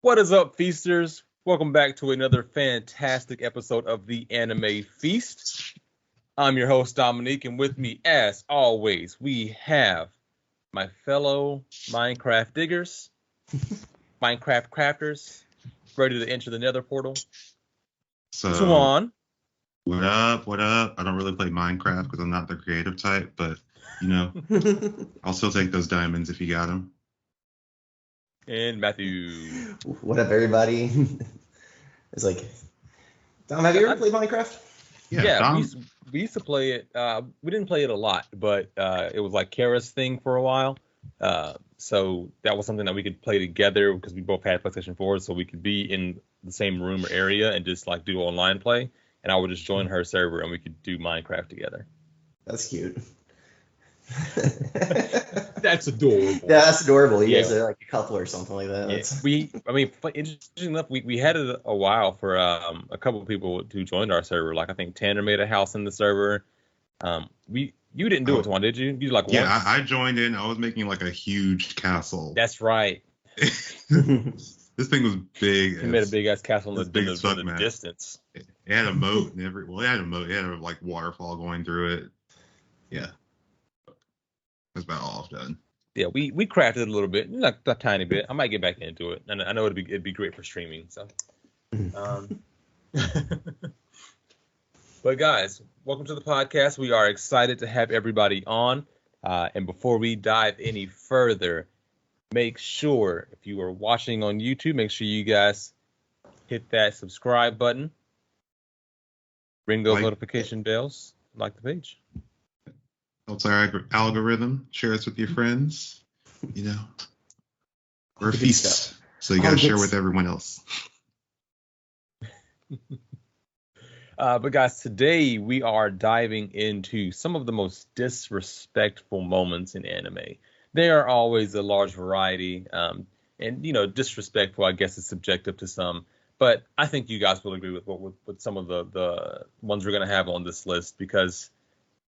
What is up, feasters? Welcome back to another fantastic episode of the Anime Feast. I'm your host, Dominique, and with me, as always, we have my fellow Minecraft diggers, Minecraft crafters, ready to enter the nether portal. So, Swan. what up? What up? I don't really play Minecraft because I'm not the creative type, but I'll still take those diamonds if you got them. And Matthew. What up, everybody? It's like, Dom, have you ever played Minecraft? Yeah, we used to play it. We didn't play it a lot, but it was like Kara's thing for a while. So that was something that we could play together because we both had PlayStation 4, so we could be in the same room or area and just like do online play. And I would just join her server and we could do Minecraft together. That's cute. That's adorable. Yeah, that's adorable. You guys are like a couple or something like that. Yeah. Interesting enough, we had it a while for a couple of people who joined our server. Like I think Tanner made a house in the server. You didn't do it, Twan, did you? You like yeah, I joined in. I was making like a huge castle. That's right. This thing was big. He made a big ass castle in the distance. It had a moat and it had a moat. It had a like waterfall going through it. Yeah. That's about all I've done. Yeah, we crafted it a little bit, like a tiny bit. I might get back into it, and I know it'd be great for streaming. So, but guys, welcome to the podcast. We are excited to have everybody on. And before we dive any further, make sure if you are watching on YouTube, make sure you guys hit that subscribe button, ring those notification bells, like the page. Helps our algorithm. Share us with your friends. We're a feast, so you gotta share with everyone else. But guys, today we are diving into some of the most disrespectful moments in anime. There are always a large variety, and disrespectful, I guess, is subjective to some. But I think you guys will agree with some of the ones we're gonna have on this list because,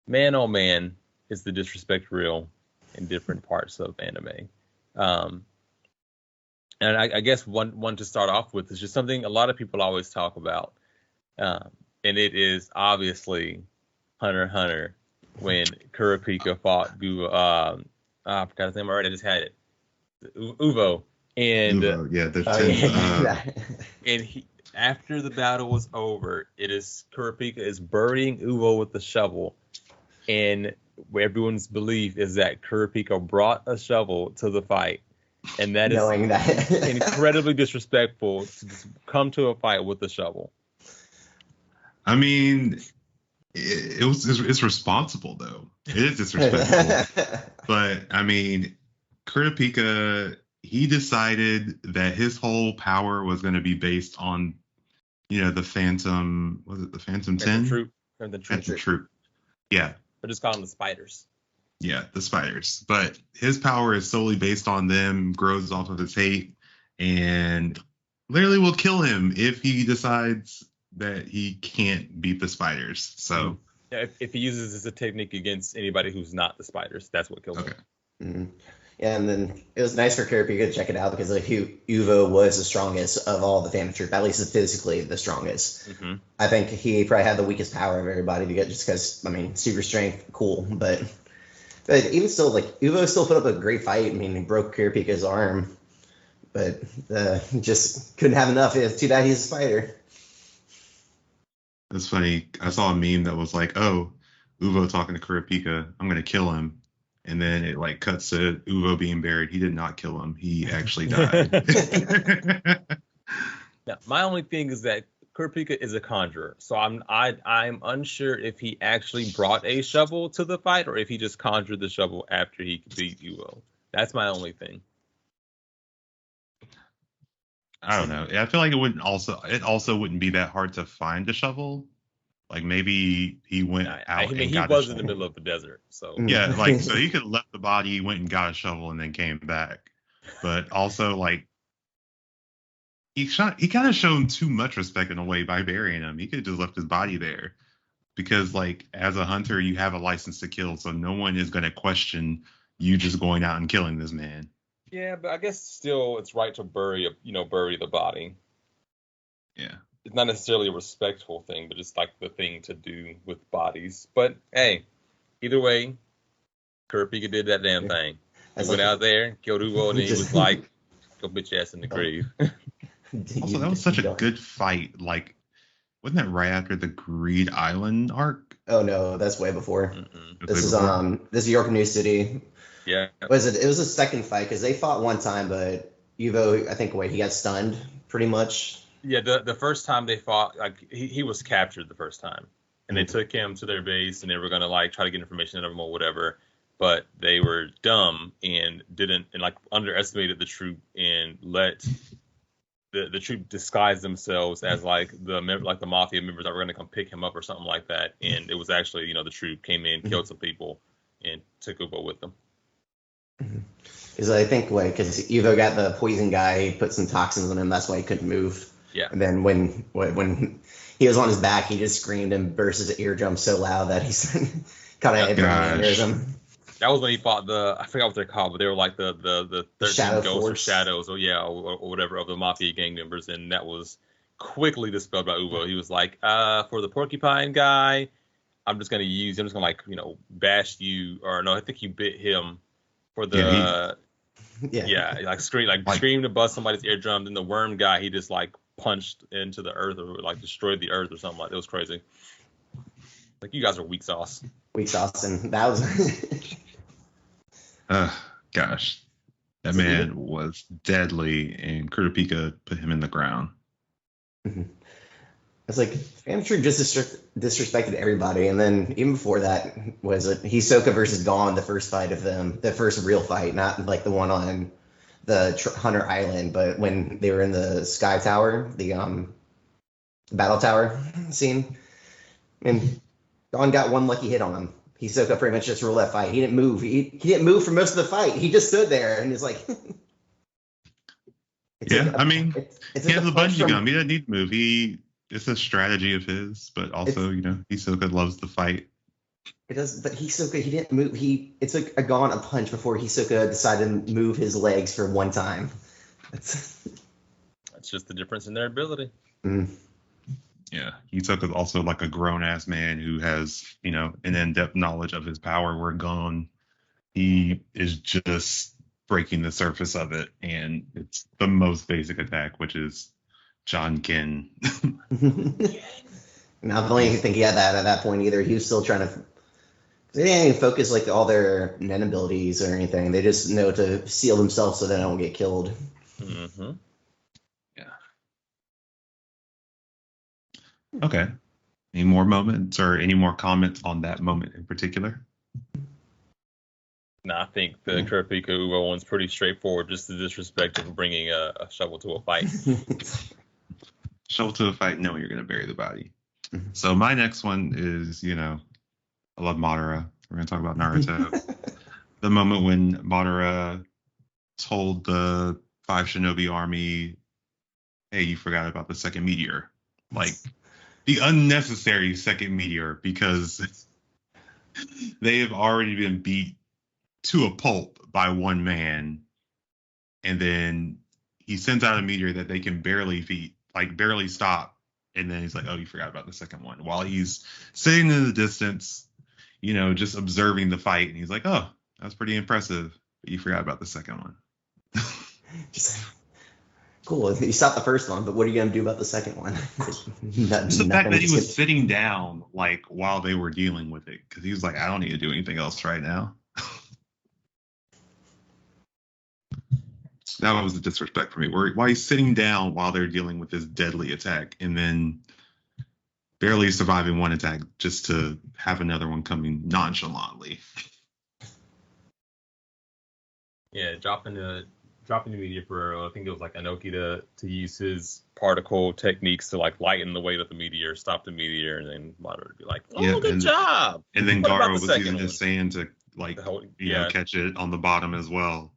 man, oh man, is the disrespect real in different parts of anime. And I guess one to start off with is just something a lot of people always talk about. And it is obviously Hunter x Hunter when Kurapika fought I forgot his name already, I just had it. Uvo. And and he, after the battle was over, Kurapika is burying Uvo with the shovel. And everyone's belief is that Kurapika brought a shovel to the fight, and that is incredibly disrespectful to just come to a fight with a shovel. I mean, it's responsible though. It is disrespectful, but I mean, Kurapika, he decided that his whole power was going to be based on, the Phantom. Was it the Phantom 10? Phantom Troop. Yeah. Or just call them the spiders. Yeah, the spiders. But his power is solely based on them, grows off of his hate, and literally will kill him if he decides that he can't beat the spiders. So yeah, if he uses this as a technique against anybody who's not the spiders, that's what kills him. Mm-hmm. Yeah, and then it was nice for Kurapika to check it out because Uvo was the strongest of all the Phantom Troop, at least physically the strongest. Mm-hmm. I think he probably had the weakest power of everybody to get just because, super strength, cool. But even still, Uvo still put up a great fight. I mean, he broke Kurapika's arm, but just couldn't have enough. It's too bad he's a spider. That's funny. I saw a meme that was like, oh, Uvo talking to Kurapika, I'm going to kill him. And then it cuts to Uvo being buried. He did not kill him. He actually died. Now, my only thing is that Kurapika is a conjurer, so I'm unsure if he actually brought a shovel to the fight or if he just conjured the shovel after he beat Uvo. That's my only thing. I don't know. I feel like it also wouldn't be that hard to find a shovel. Like maybe he went out. He was in the middle of the desert, so yeah, so he could have left the body, went and got a shovel, and then came back. But also, he kind of shown too much respect in a way by burying him. He could have just left his body there, because as a hunter, you have a license to kill, so no one is going to question you just going out and killing this man. Yeah, but I guess still it's right to bury the body. Yeah. It's not necessarily a respectful thing, but it's like the thing to do with bodies. But hey, either way, Kurapika did that damn thing. He went out there, killed Uvo, and then he was like, "Go bitch ass in the grave." Also, that was such a good fight. Like, wasn't that right after the Greed Island arc? Oh no, that's way before. Mm-mm. This is York New City. Yeah. Was it? It was a second fight because they fought one time, but Uvo, I think, he got stunned pretty much. Yeah, the first time they fought, like he was captured the first time, and they took him to their base, and they were gonna like try to get information out of him or whatever, but they were dumb and didn't and like underestimated the troop and let the troop disguise themselves as like the mafia members that were gonna come pick him up or something like that, and it was actually the troop came in, killed some people, and took Ubo with them. Because I think because Uvo got the poison guy, he put some toxins on him, that's why he couldn't move. Yeah. And then when he was on his back, he just screamed and burst his eardrum so loud that he's kind of aneurysm. That was when he fought I forgot what they're called, but they were like the 13 Shadow ghosts Force. or shadows or whatever of the mafia gang members, and that was quickly dispelled by Uvo. He was like, for the porcupine guy, I'm just gonna like bash you, or no, I think he bit him for the scream to bust somebody's eardrum. Then the worm guy, he just like punched into the earth or like destroyed the earth or something like that. It was crazy. Like, you guys are weak sauce. Weak sauce, and that was. Gosh, that man was deadly, and Kurapika put him in the ground. It's like Amateur just disrespected everybody, and then even before that was Hisoka versus Gon, the first fight of them, the first real fight, not like the one on the Hunter Island, but when they were in the Sky Tower, the battle tower scene, and Gon got one lucky hit on him. Hisoka pretty much just ruled that fight. He didn't move. He didn't move for most of the fight. He just stood there and is like. He has the bungee jump. He doesn't need to move. It's a strategy of his, but also Hisoka loves the fight. It does, but Hisoka, he didn't move. It took a Gon a punch before Hisoka decided to move his legs for one time. That's just the difference in their ability. Yeah, Hisoka is also like a grown ass man who has an in-depth knowledge of his power. Where Gon, he is just breaking the surface of it, and it's the most basic attack, which is Jonkin. Now, I don't even think he had that at that point either. He was still trying to. They didn't even focus like all their Nen abilities or anything. They just know to seal themselves so they don't get killed. Mm-hmm. Yeah. Okay. Any more moments or any more comments on that moment in particular? No, I think the Kurapika Uvo one's pretty straightforward. Just the disrespect of bringing a shovel to a fight. Shovel to a fight, knowing you're going to bury the body. So my next one is, I love Madara. We're going to talk about Naruto. The moment when Madara told the 5 Shinobi army, hey, you forgot about the second meteor. Like, the unnecessary second meteor, because they have already been beat to a pulp by one man. And then he sends out a meteor that they can barely stop. And then he's like, oh, you forgot about the second one. While he's sitting in the distance, just observing the fight. And he's like, oh, that's pretty impressive. But you forgot about the second one. Cool. You stopped the first one, but what are you going to do about the second one? Just the fact that he was sitting down, while they were dealing with it. Because he was like, I don't need to do anything else right now. That was a disrespect for me. Why he's sitting down while they're dealing with this deadly attack and then barely surviving one attack just to have another one coming nonchalantly. Yeah, dropping the meteor for I think it was like Anoki to use his particle techniques to like lighten the weight of the meteor, stop the meteor, and then Madara would be like, "Oh, good job!" And then Garo was using his sand to catch it on the bottom as well.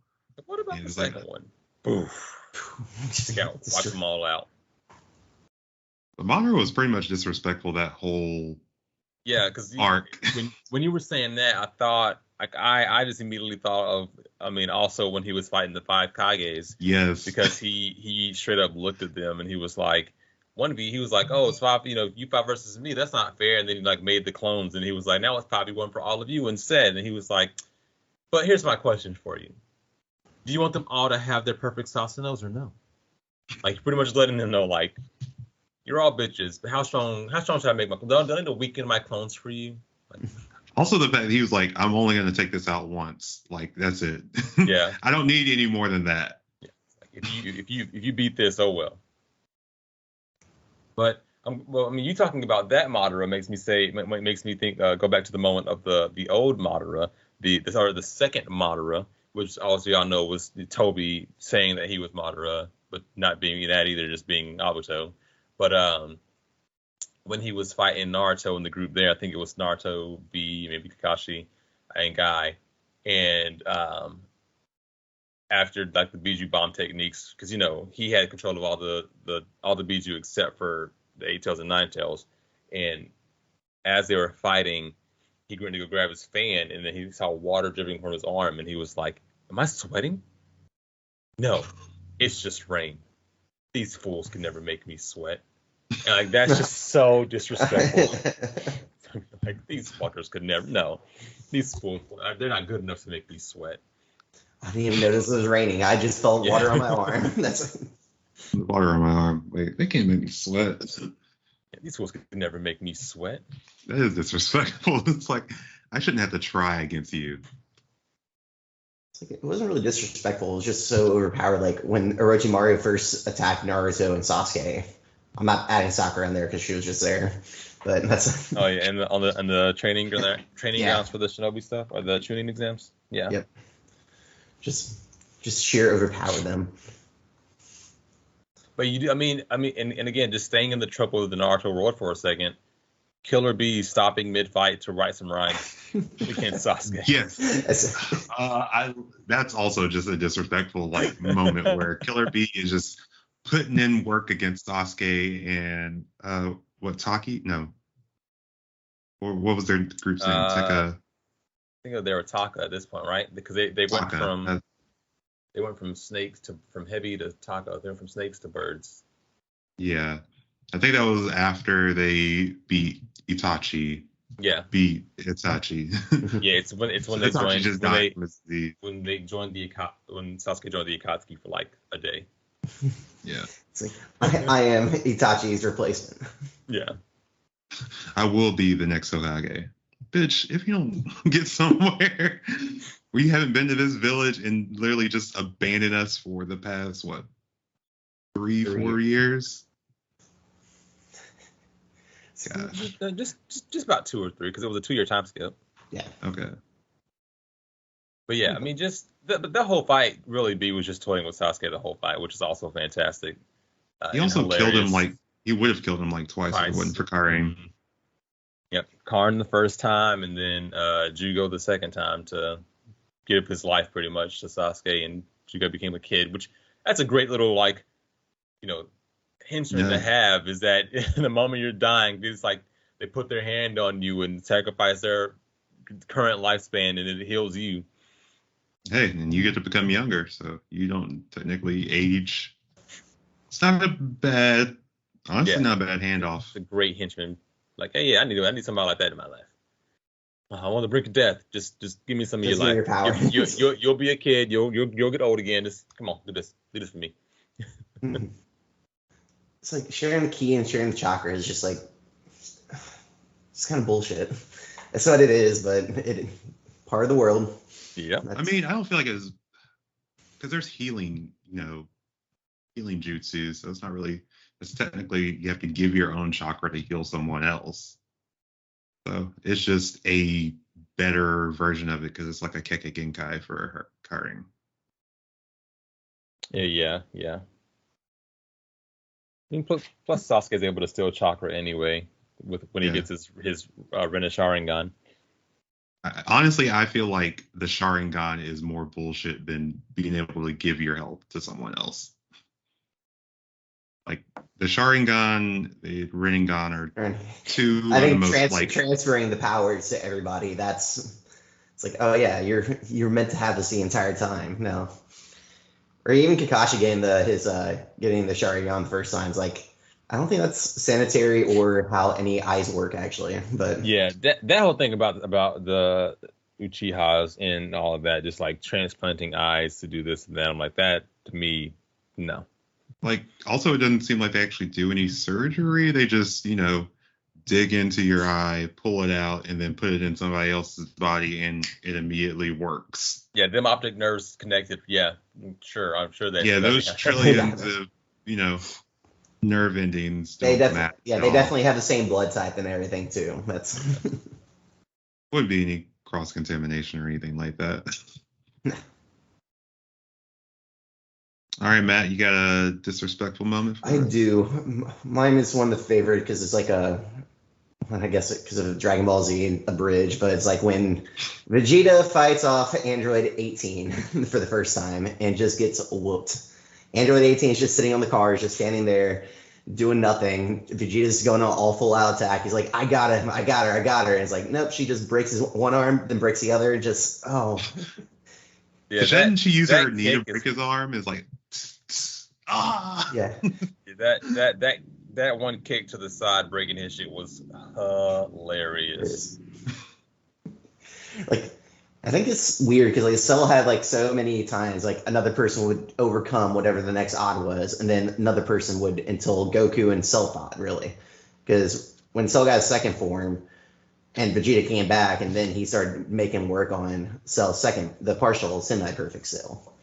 What about the second one? Boof. Wipe them all out. But Madara was pretty much disrespectful that whole because arc. when you were saying that, I thought Like I just immediately thought of, I mean, also when he was fighting the five Kages, Yes. because he straight up looked at them and he was like, he was like, oh, it's five, you five versus me, that's not fair. And then he like made the clones and he was like, now it's 5v1 for all of you instead. And he was like, but here's my question for you: do you want them all to have their perfect Sasunos or no? Like pretty much letting them know like, you're all bitches, but how strong should I make my? Do I need to weaken my clones for you? Like, also, the fact that he was like, I'm only going to take this out once. Like, that's it. Yeah. I don't need any more than that. Yeah. Like, if you beat this, oh well. But well, I mean, you talking about that Madara makes me think. Go back to the moment of the old Madara, the second Madara, which also y'all know was Toby saying that he was Madara, but not being that either, just being Obito. But when he was fighting Naruto in the group there, I think it was Naruto, B, maybe Kakashi, and Guy, and after like the Biju bomb techniques, because he had control of all the Biju except for the 8 tails and 9 tails, and as they were fighting, he went to go grab his fan, and then he saw water dripping from his arm, and he was like, "Am I sweating? No, it's just rain. These fools can never make me sweat." And like that's just so disrespectful. Like these fuckers could never. No, these fools, they're not good enough to make me sweat. I didn't even notice it was raining. I just felt water on my arm. That's water on my arm. Wait, they can't make me sweat. Yeah, these fools could never make me sweat. That is disrespectful. It's like I shouldn't have to try against you. It wasn't really disrespectful. It was just so overpowered. Like when Orochimaru first attacked Naruto and Sasuke. I'm not adding Sakura in there because she was just there, but that's. Oh yeah, and on the training grounds for the Shinobi stuff or the tuning exams. Yeah. Yep. Just sheer overpower them. But you do, I mean, and again, just staying in the trope of the Naruto world for a second. Killer Bee stopping mid-fight to write some rhymes against Sasuke. Yes. That's also just a disrespectful moment where Killer Bee is just putting in work against Sasuke and Taki? No. Or what was their group's name? Tekka. I think they were Taka at this point, right? Because they went from snakes from heavy to Taka. They went from snakes to birds. Yeah. I think that was after they beat Itachi. Yeah. Beat Itachi. Yeah, it's when they joined when Sasuke joined the Akatsuki for like a day. Yeah. It's like I am Itachi's replacement. Yeah. I will be the next Hokage. Bitch, if you don't get somewhere, we haven't been to this village and literally just abandoned us for the past 3-4 years. Gosh. Just about 2 or 3 because it was a 2-year time skip. Yeah. Okay. But yeah, I mean, just the whole fight really was just toying with Sasuke the whole fight, which is also fantastic. He also killed him he would have killed him twice if it wasn't for Karin. Mm-hmm. Yep, Karn the first time, and then Jugo the second time to give his life pretty much to Sasuke, and Jugo became a kid, which that's a great little henchman to have. Is that in the moment you're dying, it's like they put their hand on you and sacrifice their current lifespan, and it heals you. Hey, and you get to become younger, so you don't technically age. It's not a bad, honestly, not a bad handoff. It's a great henchman. Like, hey, yeah, I need somebody like that in my life. I want the brink of death. Just give me some of your life. Your power. You'll be a kid. You'll get old again. Just come on, do this for me. It's like sharing the ki and sharing the chakra is just like it's kind of bullshit. That's what it is, but it part of the world. Yeah. I mean, I don't feel like it's because there's healing jutsu, so it's not really. It's technically you have to give your own chakra to heal someone else. So it's just a better version of it because it's like a Kekkei Genkai for Karin. Yeah. I mean, plus Sasuke is able to steal chakra anyway when he gets his Rinne Sharingan. Honestly, I feel like the Sharingan is more bullshit than being able to give your health to someone else. Like the Sharingan, the Rinnegan are two. I think transferring the powers to everybody. That's It's like, oh yeah, you're meant to have this the entire time. No. Or even Kakashi getting getting the Sharingan the first time is like, I don't think that's sanitary or how any eyes work actually. But Yeah, that whole thing about the Uchihas and all of that, just like transplanting eyes to do this and that, I'm like, that to me, no. Like, also, it doesn't seem like they actually do any surgery. They just, dig into your eye, pull it out, and then put it in somebody else's body, and it immediately works. Yeah, them optic nerves connected. Yeah, sure. I'm sure that. Yeah, those trillions of, nerve endings. They definitely have the same blood type and everything too. That's wouldn't be any cross contamination or anything like that. All right, Matt, you got a disrespectful moment? I do. Mine is one of the favorite because it's like I guess because of Dragon Ball Z abridged, but it's like when Vegeta fights off Android 18 for the first time and just gets whooped. Android 18 is just sitting on the car, is just standing there doing nothing. Vegeta's going on all full out attack. He's like, I got him, I got her. And it's like, nope, she just breaks his one arm, then breaks the other. Just, oh. Yeah, didn't she use her knee to break his arm? Is like, ah. Yeah. That one kick to the side breaking his shit was hilarious. Like, I think it's weird because like Cell had like so many times like another person would overcome whatever the next odd was, and then another person would until Goku and Cell fought really. Because when Cell got his second form and Vegeta came back, and then he started making work on Cell's the partial semi-perfect Cell.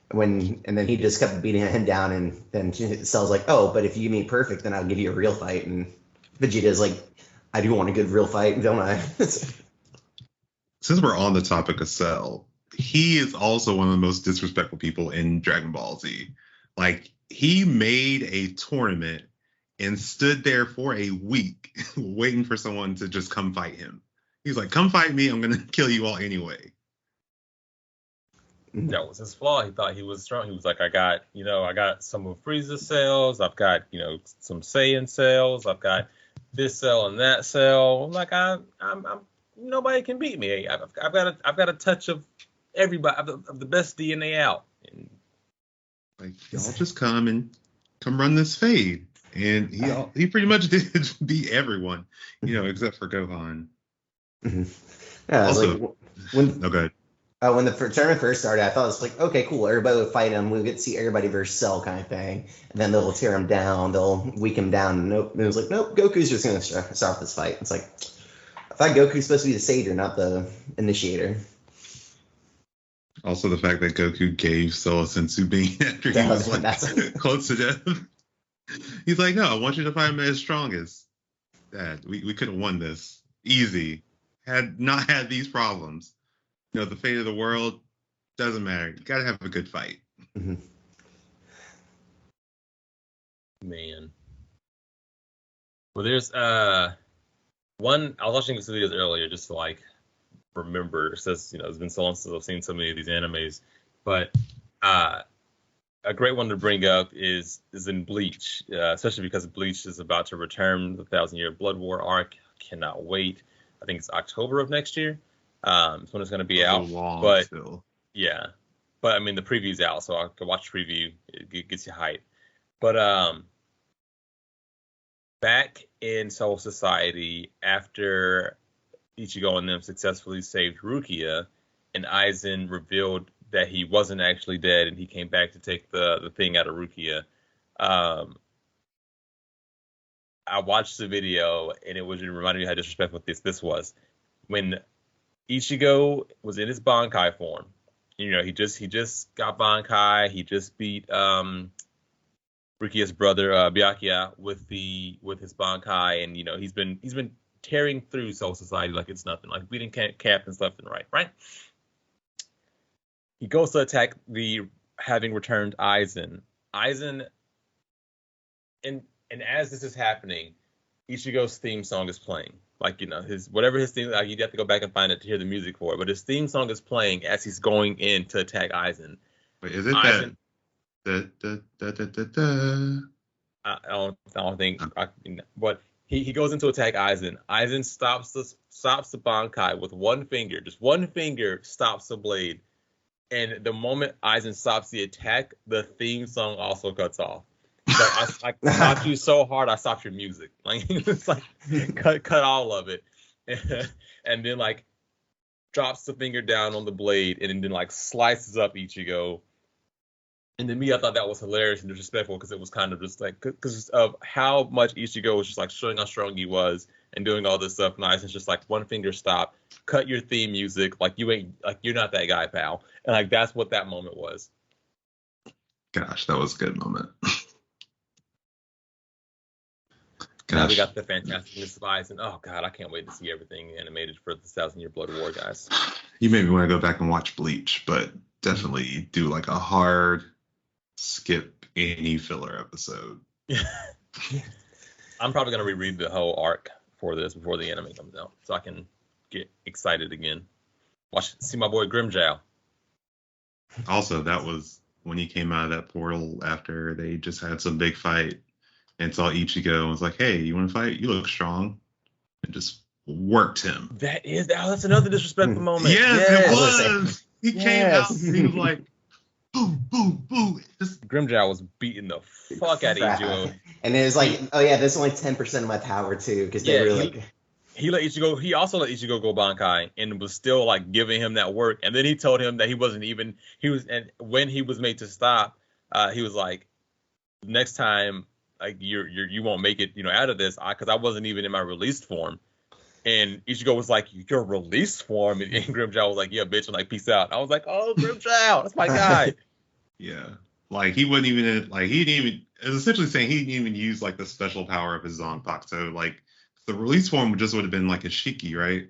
And then he just kept beating him down, and then Cell's like, oh, but if you mean perfect, then I'll give you a real fight. And Vegeta's like, I do want a good real fight, don't I? Since we're on the topic of Cell, he is also one of the most disrespectful people in Dragon Ball Z. Like, he made a tournament and stood there for a week waiting for someone to just come fight him. He's like, come fight me, I'm going to kill you all anyway. That was his flaw. He thought he was strong. He was like, I got some of Frieza's cells. I've got, some Saiyan cells. I've got this cell and that cell. I'm like, I'm nobody can beat me. I've got a touch of everybody of the best DNA out. And like, y'all just come run this fade, and he pretty much did beat everyone, except for Gohan. Mm-hmm. Yeah, also, like when okay. When the tournament first started, I thought it was like, okay, cool. Everybody would fight him. We get to see everybody versus Cell kind of thing. And then they'll tear him down. They'll weak him down. And nope. And it was like, nope, Goku's just going to start this fight. It's like, I thought Goku's supposed to be the savior, not the initiator. Also, the fact that Goku gave Cell a sensu bean after he was like, close to death. He's like, no, I want you to fight him as strongest. Dad, we could have won this. Easy. Had not had these problems. The fate of the world doesn't matter. You got to have a good fight. Mm-hmm. Man. Well, there's one. I was watching some videos earlier just to like remember. It says, it's been so long since I've seen so many of these animes, but a great one to bring up is in Bleach, especially because Bleach is about to return, the 1,000-Year Blood War arc. Cannot wait. I think it's October of next year. It's when it's going to be out. But still. Yeah, but I mean the preview's out, so I can watch the preview. It gets you hyped. But back in Soul Society, after Ichigo and them successfully saved Rukia, and Aizen revealed that he wasn't actually dead, and he came back to take the thing out of Rukia. I watched the video, and it reminded me how disrespectful this was. When Ichigo was in his Bankai form. He just got Bankai. He just beat Rukia's brother Byakuya with his Bankai, and he's been tearing through Soul Society like it's nothing, like beating captains left and right. He goes to attack the having returned Aizen. And as this is happening, Ichigo's theme song is playing. Like, his theme, like, you'd have to go back and find it to hear the music for it. But his theme song is playing as he's going in to attack Aizen. Wait, is it Aizen, that? I don't think. What? he goes into attack Aizen. Aizen stops the Bankai with one finger. Just one finger stops the blade. And the moment Aizen stops the attack, the theme song also cuts off. I stopped you so hard, I stopped your music. Like it's like cut all of it, and then like drops the finger down on the blade, and then like slices up Ichigo. And to me, I thought that was hilarious and disrespectful because it was kind of just like because of how much Ichigo was just like showing how strong he was and doing all this stuff. And Aizen's just like one finger stop, cut your theme music, like you ain't like you're not that guy, pal. And like that's what that moment was. Gosh, that was a good moment. Now we got the fantasticness of Aizen. Oh god, I can't wait to see everything animated for the 1,000-Year Blood War, guys. You made me want to go back and watch Bleach, but definitely do like a hard skip any filler episode. I'm probably gonna reread the whole arc for this before the anime comes out, so I can get excited again. See my boy Grimmjow. Also, that was when he came out of that portal after they just had some big fight and saw Ichigo and was like, "Hey, you want to fight? You look strong," and just worked him. That's another disrespectful moment. Yes, it was. He came out and he was like, boom, boom, boom. Grimmjow was beating the fuck out of Ichigo. And it was like, oh yeah, this is only 10% of my power too, because they were like. He let Ichigo. He also let Ichigo go Bankai and was still like giving him that work. And then he told him that he wasn't even. He was, and when he was made to stop, he was like, next time, like you won't make it, out of this, because I wasn't even in my released form. And Ichigo was like, your release form? And Grimmjow was like, yeah, bitch, and like, peace out. I was like, oh, Grimmjow, that's my guy. Yeah. Like, he wouldn't even, like, he didn't even, it was essentially saying he didn't even use, like, the special power of his Zanpakuto. Like, the release form just would have been, like, a Shiki, right?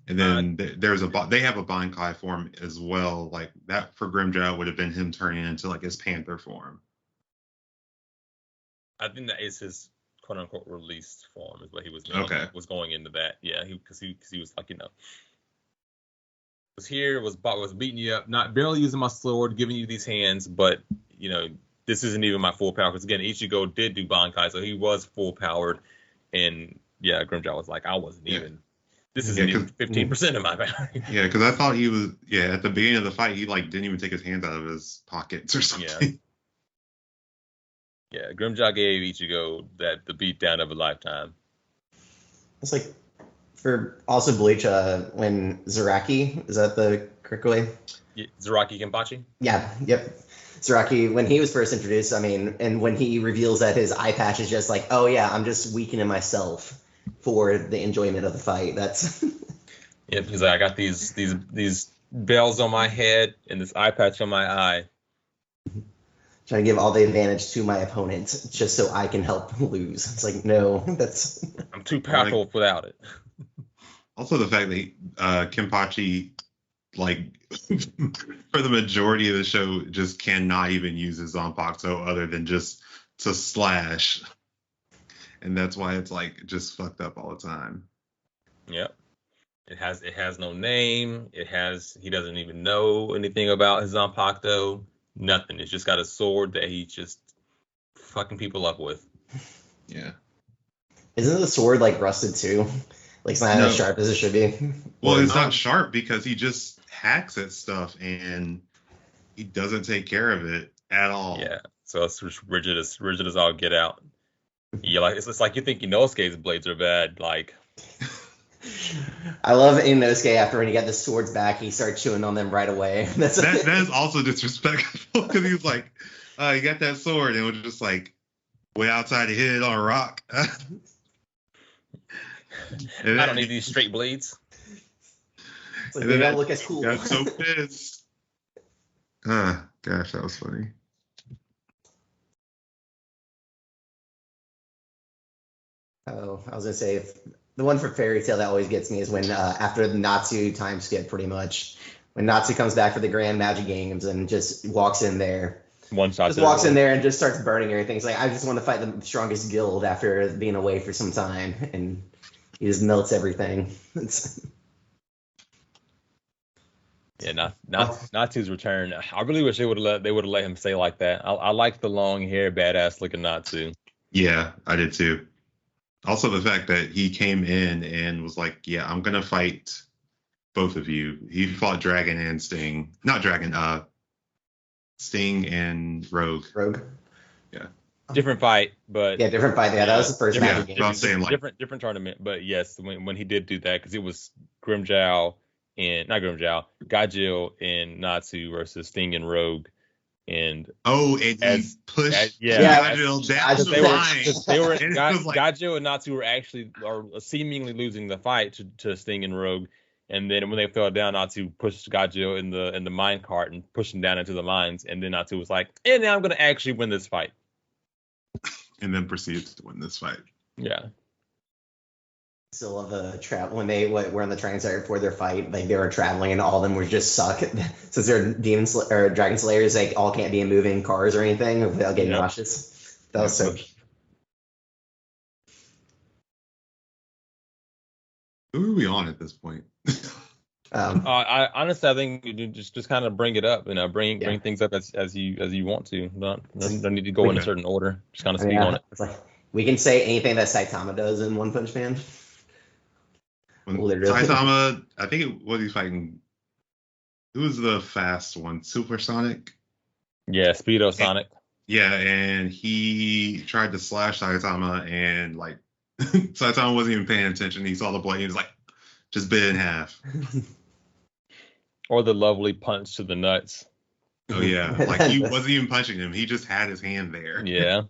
And then they have a Bankai form as well. Like, that for Grimmjow would have been him turning into, like, his Panther form. I think that is his quote unquote released form is what he was was going into that. Yeah, because he was like, was here, was beating you up, not barely using my sword, giving you these hands, but this isn't even my full power. Because again, Ichigo did do Bankai, so he was full powered. And yeah, Grimmjow was like, I wasn't even. This isn't even 15% of my power. Yeah, because I thought he was. Yeah, at the beginning of the fight, he like didn't even take his hands out of his pockets or something. Yeah, Grimmjow gave Ichigo the beatdown of a lifetime. It's like for also Bleach, when Zaraki, is that the correct way? Yeah, Zaraki Kenpachi? Yeah, yep. Zaraki, when he was first introduced, and when he reveals that his eye patch is just like, oh yeah, I'm just weakening myself for the enjoyment of the fight. That's yeah, because I got these bells on my head and this eye patch on my eye. Trying to give all the advantage to my opponent just so I can help lose. It's like, no, that's... I'm too powerful without it. Also, the fact that Kenpachi, like, for the majority of the show, just cannot even use his Zanpakuto other than just to slash. And that's why it's, like, just fucked up all the time. Yep. It has no name. He doesn't even know anything about his Zanpakuto. Nothing. It's just got a sword that he's just fucking people up with. Yeah. Isn't the sword like rusted too? Like it's not as sharp as it should be. Well, it's not sharp because he just hacks at stuff and he doesn't take care of it at all. Yeah. So it's just rigid as all get out. Yeah, like it's like you think Inosuke's blades are bad, like. I love Inosuke after when he got the swords back, he started chewing on them right away. That is also disrespectful because he was like, you got that sword, and it was just like way outside to hit it on a rock. I don't need these straight blades. It's like, they don't look as cool. Got so pissed. Gosh, that was funny. Oh, I was gonna say the one for Fairy Tail that always gets me is when after the Natsu time skip, pretty much when Natsu comes back for the Grand Magic Games and just walks in there, walks in there and just starts burning everything. It's like, I just want to fight the strongest guild after being away for some time, and he just melts everything. Yeah, Natsu's return. I really wish they would have let him stay like that. I like the long hair, badass looking Natsu. Yeah, I did too. Also, the fact that he came in and was like, "Yeah, I'm gonna fight both of you." He fought Dragon and Sting, not Dragon, Sting and Rogue. Rogue. Yeah. Different fight, but Yeah, different fight. Yeah, that was the first different, match. Yeah, Game. but I'm saying, like, different tournament. But yes, when he did do that, because it was Grimjow and not Grimjow, Gajil and Natsu versus Sting and Rogue, and and he pushed Nigel down the line. They were And it was like, Gajil and Natsu were actually seemingly losing the fight to Sting and Rogue, and then when they fell down, Natsu pushed Gajil in the mine cart and pushed him down into the mines, and then Natsu was like, "And now I'm going to actually win this fight." and then proceeded to win this fight. Yeah. Still love the travel when they were on the train side before their fight. Like they were traveling and all of them were just suck since they're or dragon slayers. Like all can't be in moving cars or anything without getting nauseous. That was so. Who are we on at this point? I honestly, I think you just kind of bring it up, bring things up as you want to. Don't need to go in a certain order. Just kind of speak on it. It's like we can say anything that Saitama does in One Punch Man. Literally. Saitama, I think it was he's fighting. Who was the fast one? Supersonic. Yeah, Speedo Sonic. And he tried to slash Saitama, and like Saitama wasn't even paying attention. He saw the blade. He was like, just bit in half. Or the lovely punch to the nuts. Oh yeah, like he wasn't even punching him. He just had his hand there. Yeah.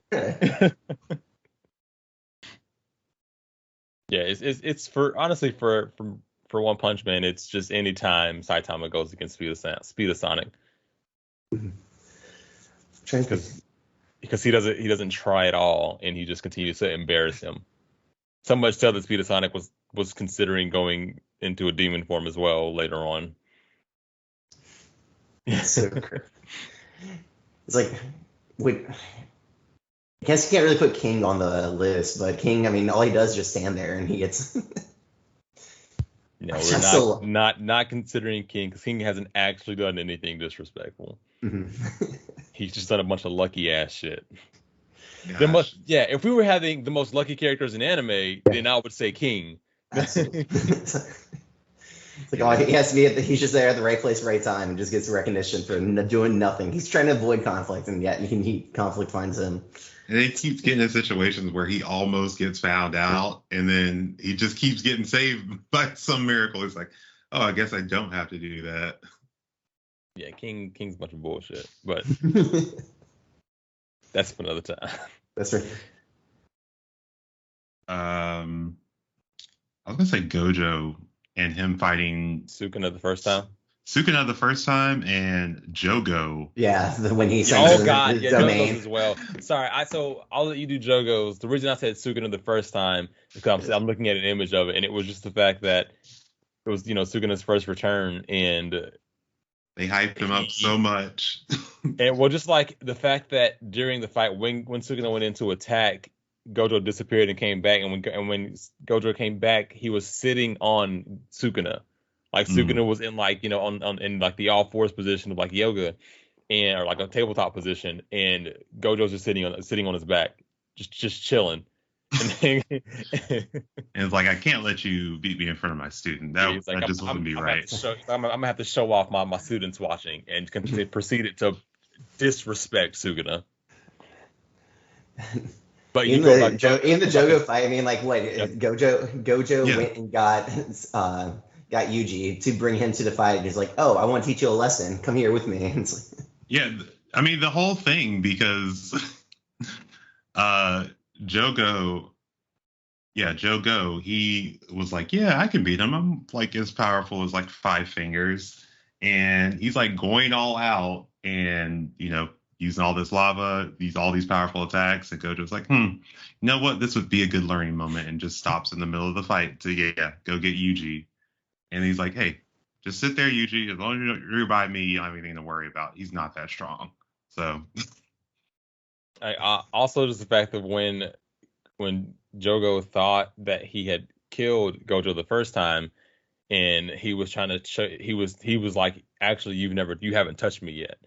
Yeah, it's for honestly for One Punch Man, it's just any time Saitama goes against Speedo Sonic. Because he doesn't try at all, and he just continues to embarrass him. So much so that Speedo Sonic was considering going into a demon form as well later on. So it's like, I guess you can't really put King on the list, but King, I mean, all he does is just stand there and he gets. We're not considering King because King hasn't actually done anything disrespectful. Mm-hmm. He's just done a bunch of lucky ass shit. If we were having the most lucky characters in anime, then I would say King. It's like, he has to be he's just there at the right place, right time, and just gets recognition for doing nothing. He's trying to avoid conflict, and yet conflict finds him. And he keeps getting in situations where he almost gets found out, and then he just keeps getting saved by some miracle. It's like, oh, I guess I don't have to do that. Yeah, King's a bunch of bullshit, but that's for another time. That's right. I was gonna say Gojo and him fighting Sukuna the first time. Sukuna the first time and Jogo. Yeah, when he sends Jogo's as well. Sorry, I'll let you do Jogo's. The reason I said Sukuna the first time is because I'm looking at an image of it, and it was just the fact that it was Sukuna's first return, and they hyped him up so much. And just like the fact that during the fight, when Sukuna went into attack, Gojo disappeared and came back, and when Gojo came back, he was sitting on Sukuna. Like Sukuna was in in like the all fours position of like yoga, or like a tabletop position, and Gojo's just sitting on his back, just chilling. And it's like, I can't let you beat me in front of my student. That just wouldn't be right. I'm gonna have to show off my students watching, and proceeded to disrespect Sukuna. But in the Jogo fight, I mean, like what Gojo went and got Yuji to bring him to the fight. And he's like, "Oh, I want to teach you a lesson. Come here with me." And it's like, yeah, I mean the whole thing, because Jogo, he was like, "Yeah, I can beat him. I'm like as powerful as like 5 fingers," and he's like going all out and using all this lava, all these powerful attacks, and Gojo's like, you know what? This would be a good learning moment, and just stops in the middle of the fight to go get Yuji. And he's like, hey, just sit there, Yuji. As long as you're by me, you don't have anything to worry about. He's not that strong. So also just the fact that when Jogo thought that he had killed Gojo the first time, and he was trying to show, he was like, actually, you haven't touched me yet.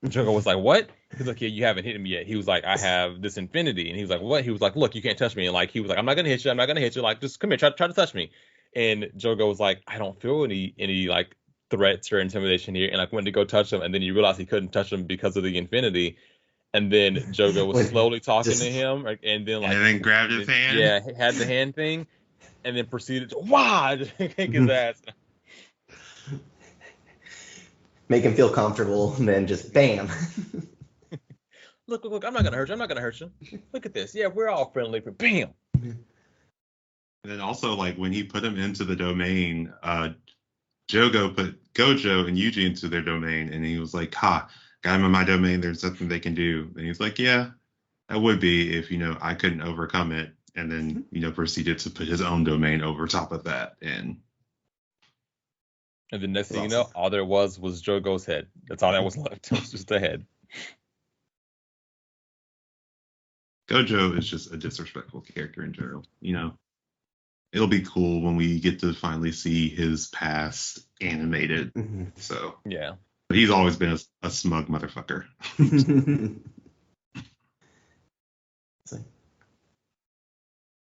Jogo was like, what? He's like, yeah, you haven't hit him yet. He was like, I have this infinity. And he was like, what? He was like, look, you can't touch me. And like, he was like, I'm not gonna hit you. I'm not gonna hit you. Like, just come here, try to touch me. And Jogo was like, I don't feel any like threats or intimidation here. And like went to go touch him, and then you realize he couldn't touch him because of the infinity. And then Jogo was slowly talking to him, and then like, and then grabbed his hand. Yeah, had the hand thing, and then proceeded to kick his ass. Make him feel comfortable, and then just bam. Look, I'm not gonna hurt you. I'm not gonna hurt you. Look at this. Yeah, we're all friendly, but bam. And then also, like, when he put him into the domain, Jogo put Gojo and Yuji into their domain, and he was like, got him in my domain, there's nothing they can do. And he's like, yeah, that would be if, I couldn't overcome it. And then, proceeded to put his own domain over top of that. And the next thing you know, all there was Jogo's head. That's all that was left. It was just a head. Gojo is just a disrespectful character in general. It'll be cool when we get to finally see his past animated. Mm-hmm. So yeah, but he's always been a smug motherfucker.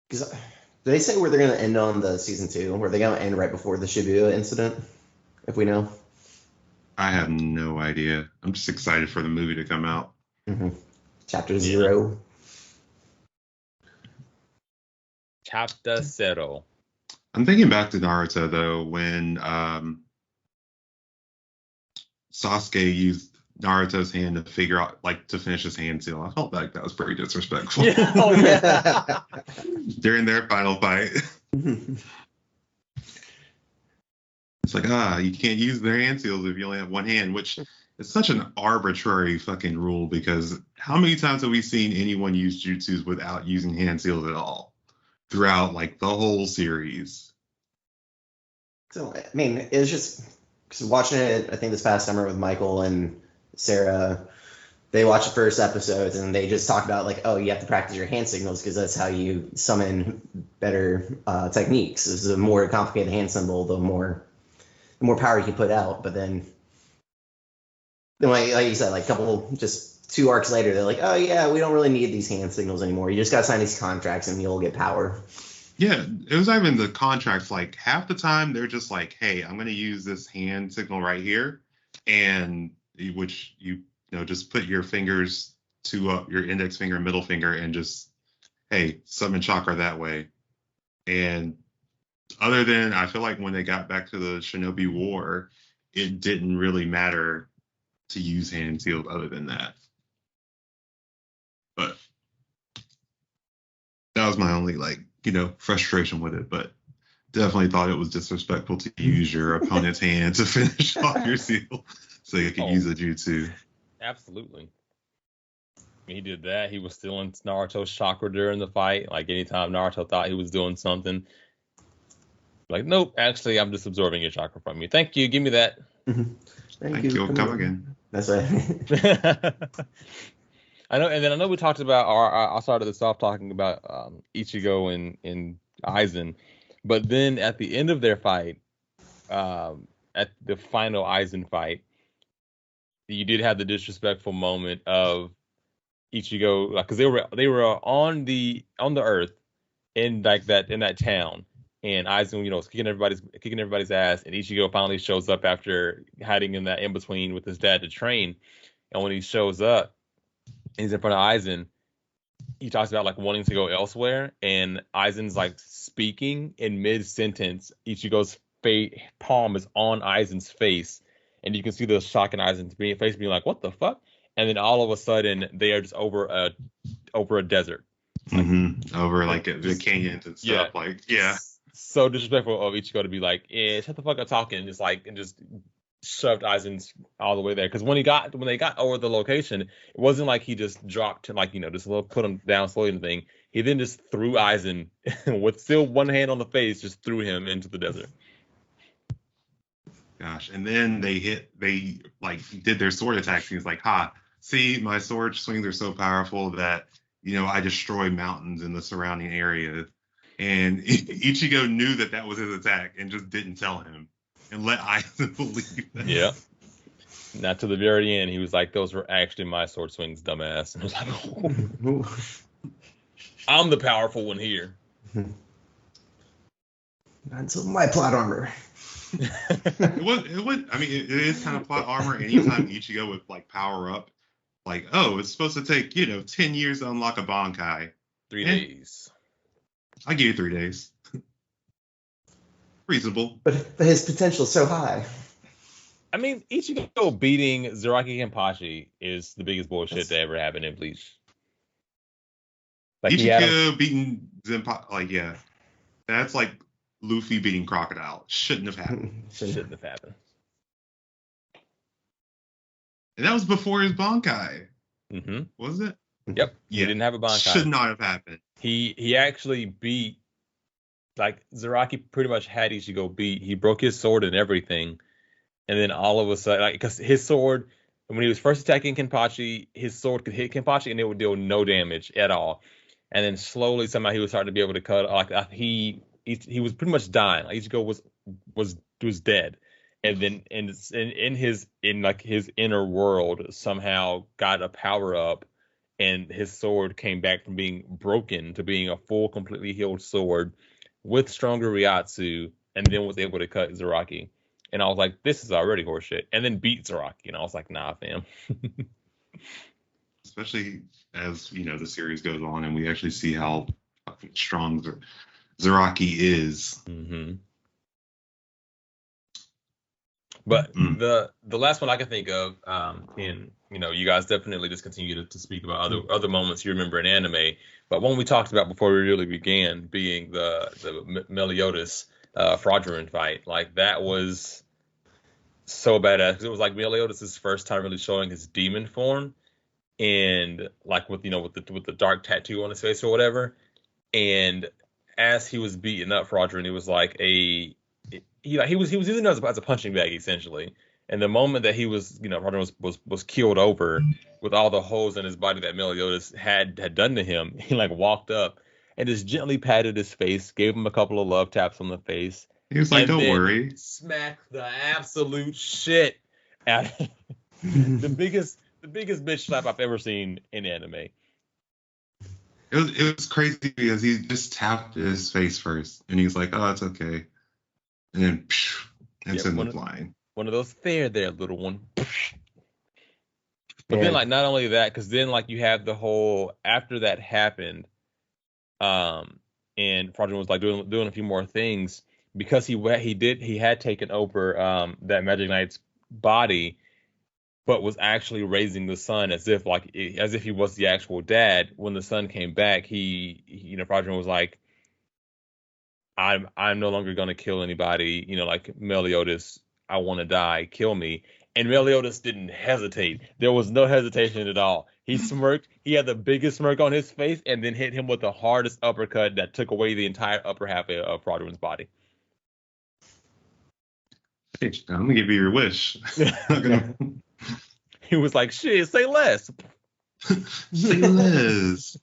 Because do they say where they're going to end on the season 2? Where they going to end right before the Shibuya incident? If we know, I have no idea. I'm just excited for the movie to come out. Mm-hmm. Chapter 0. Chapter 0. I'm thinking back to Naruto though, when Sasuke used Naruto's hand to figure out, like, to finish his hand seal. I felt like that was pretty disrespectful. Yeah. Oh, yeah. During their final fight. It's like, you can't use their hand seals if you only have one hand, which is such an arbitrary fucking rule, because how many times have we seen anyone use jutsus without using hand seals at all throughout, like, the whole series? So, I mean, it was just because watching it, I think this past summer with Michael and Sarah, they watched the first episodes and they just talked about, like, oh, you have to practice your hand signals because that's how you summon better techniques. This is a more complicated hand symbol, the more power you can put out. But then like you said, like just 2 arcs later, they're like, oh yeah, we don't really need these hand signals anymore. You just got to sign these contracts and you'll get power. Yeah, it was not even the contracts. Like, half the time they're just like, hey, I'm going to use this hand signal right here, and which just put your fingers to your index finger and middle finger and just, hey, summon chakra that way. And other than, I feel like when they got back to the Shinobi War, it didn't really matter to use hand sealed other than that. But that was my only, frustration with it. But definitely thought it was disrespectful to use your opponent's hand to finish off your seal so you could use a jutsu. Absolutely. He did that. He was stealing Naruto's chakra during the fight. Like, anytime Naruto thought he was doing something, like, nope, actually, I'm just absorbing your chakra from you. Thank you. Give me that. Thank you. Come again. That's right. I know, and then I know we talked about, I started this off talking about Ichigo and Aizen, but then at the end of their fight, at the final Aizen fight, you did have the disrespectful moment of Ichigo, like, because they were on the earth in that town, and Aizen, was kicking everybody's ass, and Ichigo finally shows up after hiding in that in between with his dad to train, and when he shows up, he's in front of Aizen. He talks about, like, wanting to go elsewhere, and Aizen's, like, speaking in mid sentence. Ichigo's palm is on Aizen's face, and you can see the shock in Aizen's face being like, "What the fuck?" And then all of a sudden, they are just over a desert, over like the canyons and stuff. Yeah. Like, yeah, so disrespectful of Ichigo to be like, "Yeah, shut the fuck up talking," and just shoved Aizen all the way there. Because when they got over the location, it wasn't like he just dropped him, like, just put him down slowly and thing. He then just threw Aizen with still one hand on the face, just threw him into the desert. Gosh, and then they did their sword attacks. He's like, see, my sword swings are so powerful that, I destroy mountains in the surrounding area. And Ichigo knew that was his attack and just didn't tell him and let Aizen believe that. Yeah. Not to the very end, he was like, "Those were actually my sword swings, dumbass." And I was like, oh, "I'm the powerful one here." Until my plot armor. It would. I mean, it is kind of plot armor. Anytime Ichigo would like power up, like, oh, it's supposed to take 10 years to unlock a Bankai. 3 Eh, days. I give you 3 days. Reasonable. But his potential's so high. I mean, Ichigo beating Zaraki Kenpachi is the biggest bullshit to ever happen in Bleach. Like Ichigo beating Zenpai, like, yeah, that's like Luffy beating Crocodile. Shouldn't have happened. Shouldn't have happened. And that was before his Bankai. Mm-hmm. Was it? Yep. He didn't have a Bankai. Should not have happened. He actually beat, like, Zaraki pretty much had Ichigo beat. He broke his sword and everything. And then all of a sudden, like, because his sword, when he was first attacking Kenpachi, his sword could hit Kenpachi and it would deal no damage at all. And then slowly, somehow, he was starting to be able to cut. Like, he was pretty much dying. Like, Ichigo was dead. And then in his inner world, somehow got a power up, and his sword came back from being broken to being a full, completely healed sword with stronger Ryatsu, and then was able to cut Zaraki. And I was like, this is already horseshit. And then beat Zaraki. And I was like, nah, fam. Especially as, the series goes on and we actually see how fucking strong Zaraki is. Mm-hmm. But the last one I can think of, and you guys definitely just continue to speak about other moments you remember in anime. But one we talked about before we really began, being the Meliodas Fraudulent fight. Like, that was so badass, because it was like Meliodas' first time really showing his demon form, and like with the dark tattoo on his face or whatever. And as he was beating up Fraudulent, it was like he was using it as a punching bag, essentially. And the moment that he was, Fraudulent was killed over with all the holes in his body that Meliodas had done to him, he like walked up and just gently patted his face, gave him a couple of love taps on the face. He was like, "Don't worry." Smacked the absolute shit out of the biggest bitch slap I've ever seen in anime. It was crazy because he just tapped his face first, and he's like, "Oh, it's okay," and then sent him flying. One of those there, little one. But then, like, not only that, because then, like, you have the whole after that happened, and Fraudulent was like doing a few more things, because he had taken over that Magic Knight's body, but was actually raising the son as if he was the actual dad. When the son came back, Fraudulent was like, I'm no longer gonna kill anybody, like Meliodas, I want to die, kill me. And Meliodas didn't hesitate. There was no hesitation at all. He smirked. He had the biggest smirk on his face, and then hit him with the hardest uppercut that took away the entire upper half of Fraudulent's body. Hey, I'm gonna give you your wish. He was like, "Shit, say less." Say less.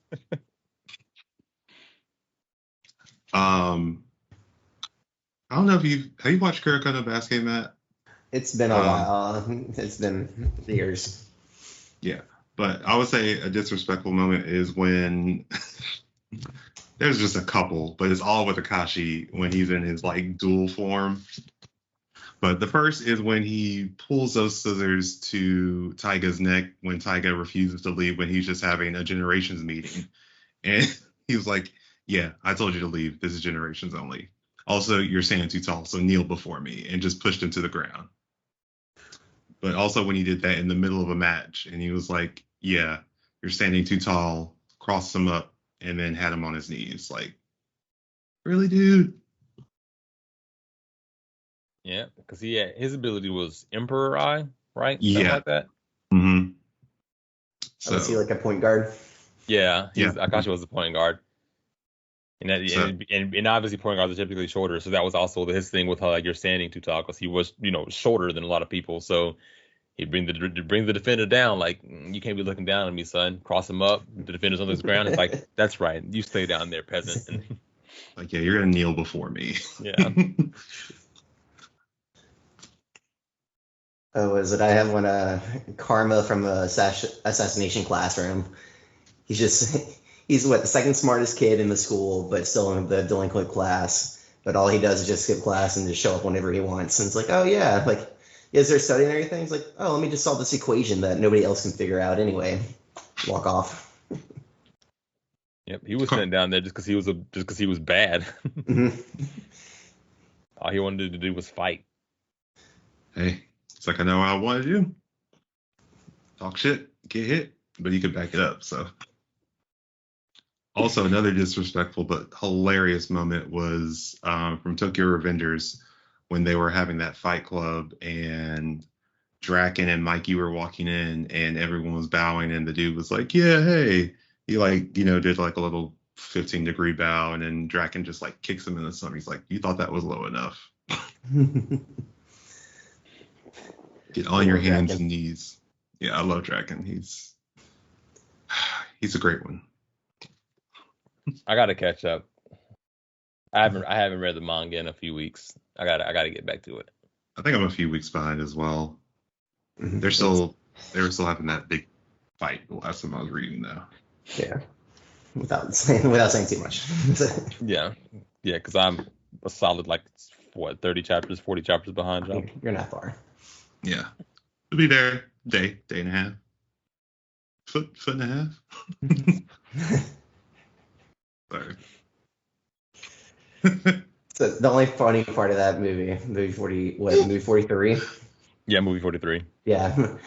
I don't know if have you watched Kuroko no Basuke, Matt? It's been a while. It's been years. Yeah, but I would say a disrespectful moment is when there's just a couple, but it's all with Akashi when he's in his like dual form. But the first is when he pulls those scissors to Taiga's neck when Taiga refuses to leave when he's just having a Generations meeting. And he was like, "Yeah, I told you to leave. This is Generations only. Also, you're standing too tall, so kneel before me," and just pushed him to the ground. But also when he did that in the middle of a match and he was like, "Yeah, you're standing too tall," crossed him up and then had him on his knees. Like, really, dude? Yeah, because his ability was Emperor Eye, right? Yeah. Something like that. Mm-hmm. So, was he like a point guard? Yeah, Akashi was the point guard. And obviously point guards are typically shorter, so that was also his thing with how like you're standing too tall, because he was shorter than a lot of people, so he'd bring the defender down, like, "You can't be looking down on me, son." Cross him up, the defender's on this ground. It's like, "That's right, you stay down there, peasant." Like, yeah, you're gonna kneel before me. Yeah. Oh, was it? I have one. Karma from a assassination classroom. He's just he's what the second smartest kid in the school, but still in the delinquent class. But all he does is just skip class and just show up whenever he wants. And it's like, oh yeah, like is there studying and everything? He's like, oh, let me just solve this equation that nobody else can figure out anyway. Walk off. Yep, he was sent down there just because he was bad. Mhm. All he wanted to do was fight. Hey, it's like I know what I want to do. Talk shit, get hit, but you could back it up. So, also another disrespectful but hilarious moment was from Tokyo Revengers when they were having that fight club and Draken and Mikey were walking in and everyone was bowing and the dude was like, "Yeah, hey." He like did like a little 15-degree bow and then Draken just like kicks him in the stomach. He's like, "You thought that was low enough? Get on your hands Draken. and knees." Yeah, I love Draken. He's a great one. I gotta catch up. I haven't read the manga in a few weeks. I gotta get back to it. I think I'm a few weeks behind as well. Mhm. They were still having that big fight the last time I was reading though. Yeah. Without saying too much. Yeah, because I'm a solid like 30 chapters, 40 chapters behind y'all. You're not far. Yeah. We'll be there day and a half. Foot and a half. Sorry. So the only funny part of that movie 43? Yeah, movie 43. Yeah.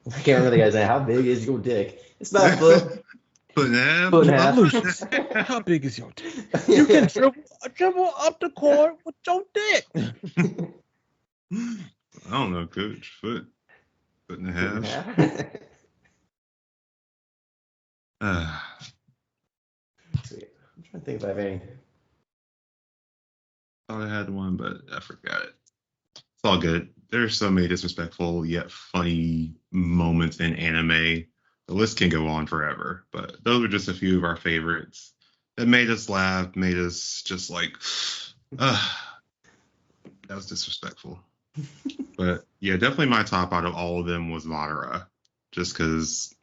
I can't remember the guy's name. How big is your dick? It's about a foot. Foot and a half. Foot and a half. How big is your dick? You can dribble up the court with your dick. I don't know, coach. Foot and a half. Sweet. I'm trying to think if I have any. Thought I had one, but I forgot it. It's all good. There's so many disrespectful yet funny moments in anime. The list can go on forever, but those are just a few of our favorites that made us laugh, made us just like, that was disrespectful. But yeah, definitely my top out of all of them was Madara, just because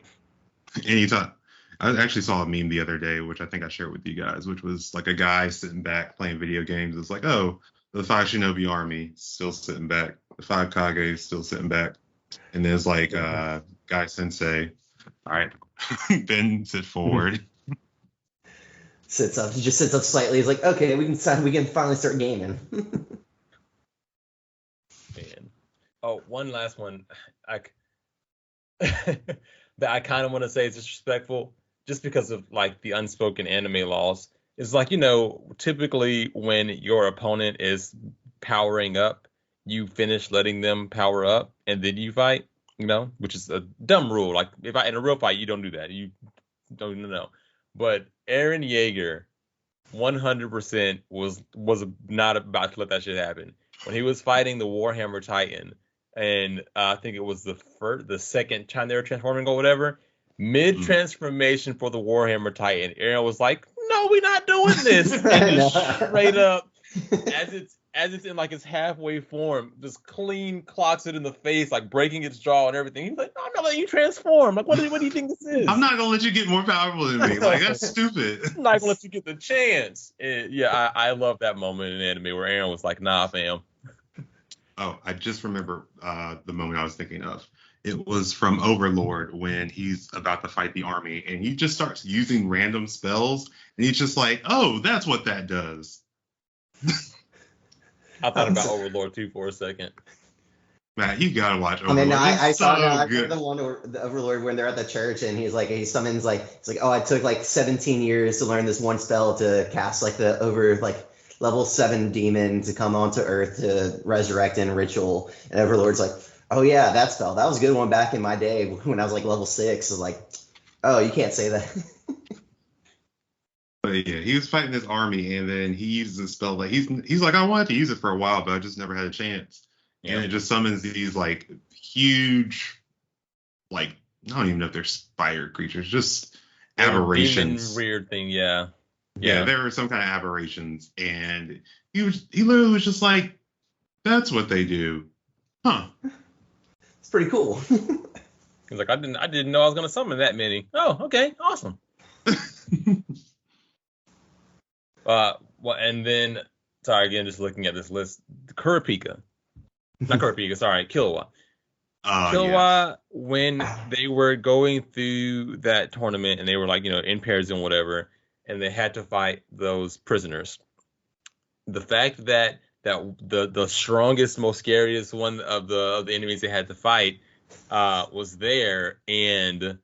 anytime. I actually saw a meme the other day, which I think I shared with you guys, which was like a guy sitting back playing video games. It's like, oh, the 5 Shinobi army still sitting back, the 5 Kage still sitting back, and there's like Guy Sensei. All right, Ben sit forward. Sits up. He just sits up slightly. He's like, okay, we can finally start gaming. Man. Oh, one last one. That I kind of want to say is disrespectful, just because of like the unspoken anime laws. It's like, typically when your opponent is powering up, you finish letting them power up and then you fight, which is a dumb rule. Like if in a real fight, you don't do that. You don't know. But Eren Yeager 100% was not about to let that shit happen. When he was fighting the Warhammer Titan, and I think it was the second time they were transforming or whatever, mid-transformation for the Warhammer Titan, Eren was like, "No, we're not doing this," and just straight up, as it's in like its halfway form, just clean clocks it in the face, like breaking its jaw and everything. He's like, "No, I'm not letting you transform. Like, what do you think this is? I'm not gonna let you get more powerful than me. Like, that's stupid. I'm not gonna let you get the chance." And yeah, I love that moment in anime where Eren was like, "Nah, fam." Oh, I just remember the moment I was thinking of. It was from Overlord when he's about to fight the army and he just starts using random spells and he's just like, "Oh, that's what that does." I thought about Overlord 2 for a second. Matt, you gotta watch Overlord. I mean, I saw good. the one the Overlord when they're at the church and he summons it's like, oh, I took like 17 years to learn this one spell to cast like the level 7 demon to come onto Earth to resurrect in ritual. And Overlord's like, oh yeah, that spell. That was a good one back in my day when I was like level 6. I was like, oh, you can't say that. But yeah, he was fighting this army and then he uses a spell that he's like, I wanted to use it for a while, but I just never had a chance. Yeah. And it just summons these like huge, like, I don't even know if they're spider creatures, just aberrations. Weird thing, yeah. Yeah, there were some kind of aberrations, and he literally was just like, "That's what they do." Huh. It's pretty cool. He's like, I didn't know I was gonna summon that many. Oh, okay, awesome. Well, and then sorry again, just looking at this list, Kurapika, not Kurapika, sorry, Killua. Killua, when they were going through that tournament and they were like, in pairs and whatever, and they had to fight those prisoners. The fact that the strongest, most scariest one of the enemies they had to fight was there, and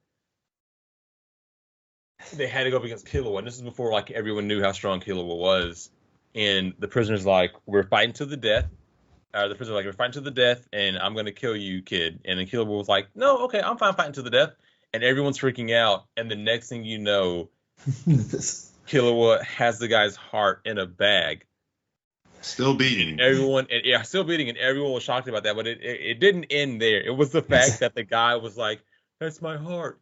they had to go up against Killua. And this is before like everyone knew how strong Killua was. And the prisoner's like, we're fighting to the death. The prisoner's like, we're fighting to the death, and I'm gonna kill you, kid. And then Killua was like, no, okay, I'm fine fighting to the death. And everyone's freaking out. And the next thing you know, Killua has the guy's heart in a bag. Still beating. Still beating, and everyone was shocked about that. But it didn't end there. It was the fact that the guy was like, "That's my heart.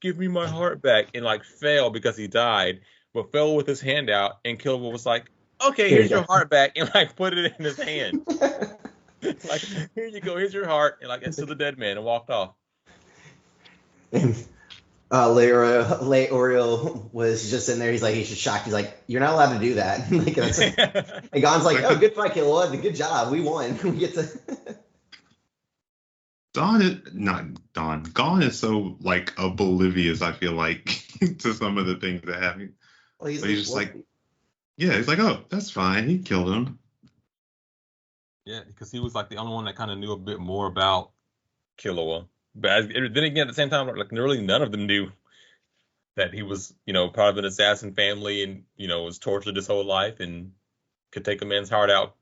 Give me my heart back," and like fell because he died, but fell with his hand out. And Killua was like, "Okay, here's your heart back," and like put it in his hand. Like, here you go. Here's your heart, and like it's to the dead man, and walked off. Late Oriole was just in there. He's like, he's just shocked. He's like, "You're not allowed to do that." Like, and Gon's like, "Oh, good fight, Killua. Good job. We won. We get to." Gon is so like oblivious. I feel like to some of the things that happen. Well, he's just like, yeah, he's like, "Oh, that's fine. He killed him." Yeah, because he was like the only one that kind of knew a bit more about Killua. But then again, at the same time, like really none of them knew that he was, part of an assassin family and, was tortured his whole life and could take a man's heart out.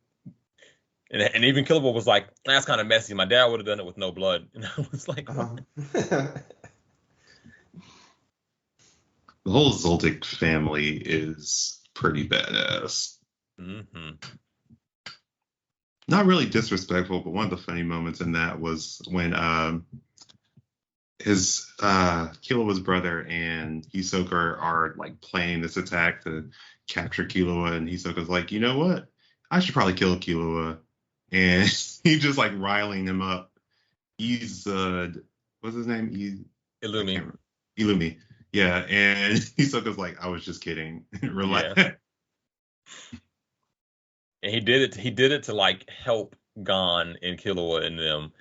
And even Killua was like, that's kind of messy. My dad would have done it with no blood. And I was like, The whole Zoldyck family is pretty badass. Mm-hmm. Not really disrespectful, but one of the funny moments in that was when his Killua's brother and Hisoka are like planning this attack to capture Killua, and Hisoka's like, you know what? I should probably kill Killua. And he's just like riling him up. He's what's his name? Illumi. Yeah, and Hisoka's like, I was just kidding. Relax. Yeah. And he did it to like help Gon and Killua and them.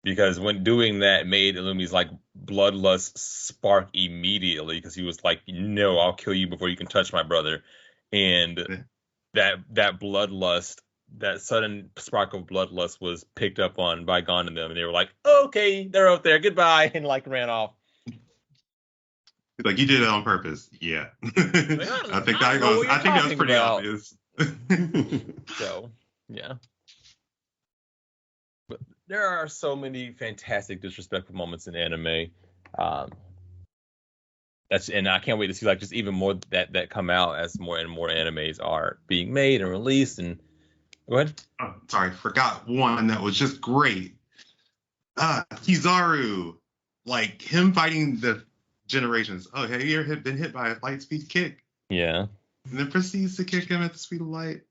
Because when doing that made Illumi's like bloodlust spark immediately, because he was like, no, I'll kill you before you can touch my brother. And that bloodlust, that sudden spark of bloodlust was picked up on by Gon and them, and they were like, okay, they're out there, goodbye, and like ran off. Like, you did it on purpose. Yeah. I think that was pretty obvious. So, yeah. But there are so many fantastic disrespectful moments in anime. And I can't wait to see like just even more that come out as more and more animes are being made and released. And go ahead. Oh, sorry, forgot one that was just great. Kizaru, like him fighting the generations. Oh, have you ever been hit by a light speed kick? Yeah. And then proceeds to kick him at the speed of light.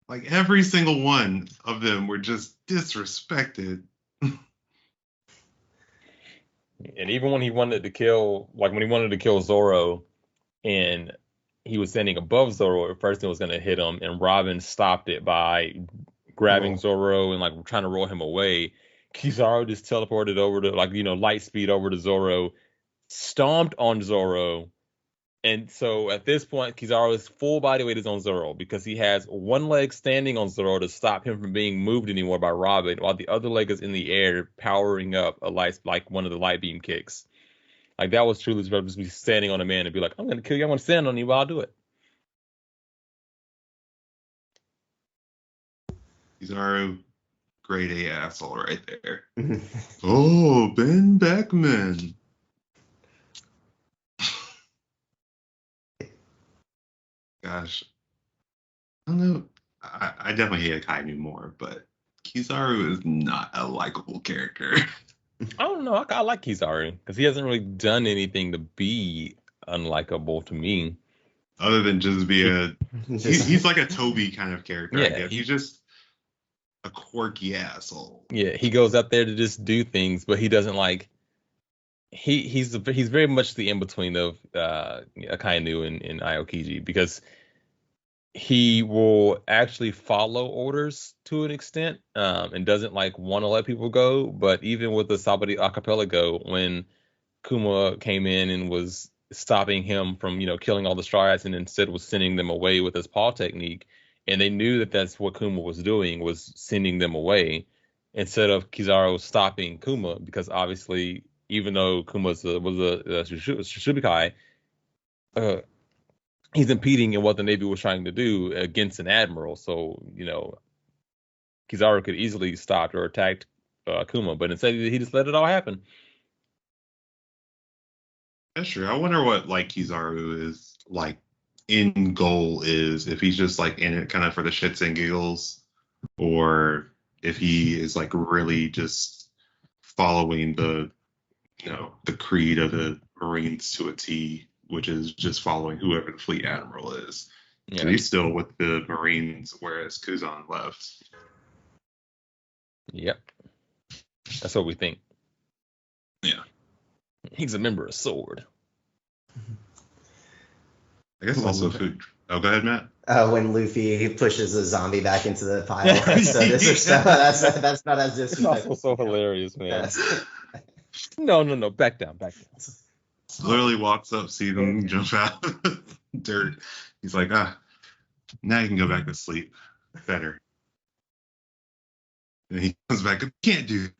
Like every single one of them were just disrespected. And even when he wanted to kill Zoro, and he was standing above Zoro, at first it was going to hit him, and Robin stopped it by grabbing Zoro and like trying to roll him away. Kizaru just teleported over to light speed over to Zoro, stomped on Zoro. And so at this point, Kizaru's full body weight is on Zoro because he has one leg standing on Zoro to stop him from being moved anymore by Robin, while the other leg is in the air powering up like one of the light beam kicks. Like that was truly just be standing on a man and be like, I'm going to kill you. I'm going to stand on you, but I'll do it. Kizaru, grade A asshole right there. Oh, Ben Beckman. Gosh, I don't know. I definitely hate Akainu more, but Kizaru is not a likable character. I don't know. I like Kizaru because he hasn't really done anything to be unlikable to me. Other than just be he's like a Toby kind of character. Yeah, I guess. He's just a quirky asshole. Yeah, he goes out there to just do things, but he doesn't like. He's very much the in between of Akainu and Aokiji, because he will actually follow orders to an extent, and doesn't like want to let people go. But even with the Sabaody Archipelago, when Kuma came in and was stopping him from, killing all the Straw Hats, and instead was sending them away with his paw technique, and they knew that that's what Kuma was doing, was sending them away, instead of Kizaru stopping Kuma, because obviously, even though Kuma was a Shubikai, he's impeding in what the Navy was trying to do against an admiral. So, Kizaru could easily stopped or attacked Kuma, but instead he just let it all happen. That's true. I wonder what like Kizaru is like in goal is, if he's just like in it kind of for the shits and giggles, or if he is like really just following the the creed of the Marines to a T, which is just following whoever the fleet admiral is. Yeah. And he's still with the Marines, whereas Kuzan left. Yep. That's what we think. Yeah. He's a member of SWORD. I guess also food. Oh, go ahead, Matt. When Luffy pushes a zombie back into the pile. So that's not as disrespectful. It's also so hilarious, man. Yes. No. Back down. Literally walks up, sees him jump out of the dirt. He's like, now you can go back to sleep. Better. And he comes back and can't do it.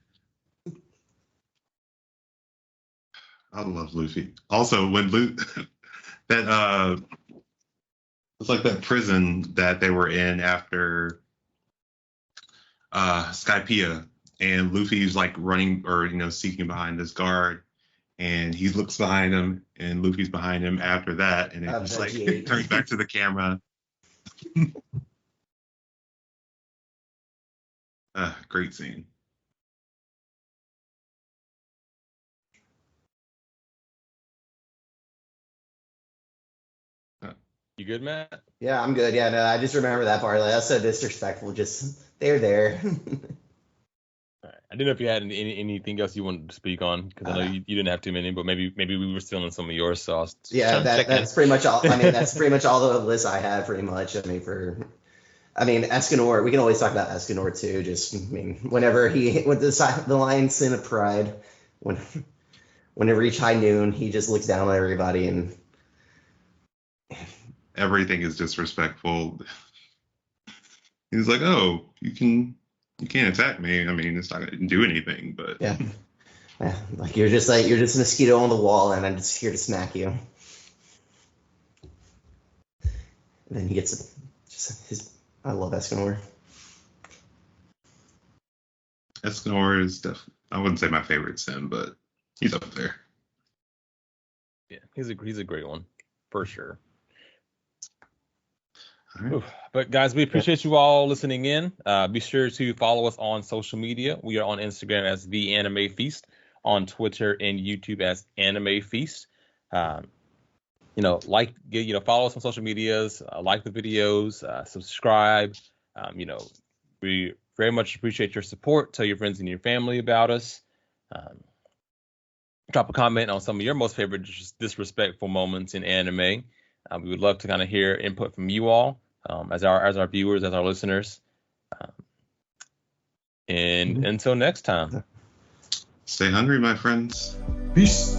I love Luffy. Also, when that it's like that prison that they were in after Skypiea, and Luffy's like running or seeking behind this guard, and he looks behind him, and Luffy's behind him after that, and it just like turns back to the camera. Great scene. You good, Matt? Yeah, I'm good. Yeah, no, I just remember that part. Like, that's so disrespectful. Just they're there. All right. I didn't know if you had anything else you wanted to speak on, because I know you didn't have too many, but maybe we were stealing some of yours. So that's pretty much all. I mean, that's pretty much all the list I had. Pretty much. I mean, Escanor. We can always talk about Escanor too. Just whenever he with the Lion Sin of Pride, when it reached high noon, he just looks down on everybody and. Everything is disrespectful. He's like, "Oh, you can't attack me. I mean, it's not gonna do anything." But yeah, like you're just a mosquito on the wall, and I'm just here to smack you. And then he gets I love Escanor. Escanor is definitely, I wouldn't say my favorite Sim, but he's up there. Yeah, he's a great one for sure. Right. But guys, we appreciate you all listening in. Be sure to follow us on social media. We are on Instagram as The Anime Feast, on Twitter and YouTube as Anime Feast. Follow us on social medias, like the videos, subscribe. We very much appreciate your support. Tell your friends and your family about us. Drop a comment on some of your most favorite disrespectful moments in anime. We would love to kind of hear input from you all, as our viewers, as our listeners. And until next time. Stay hungry, my friends. Peace.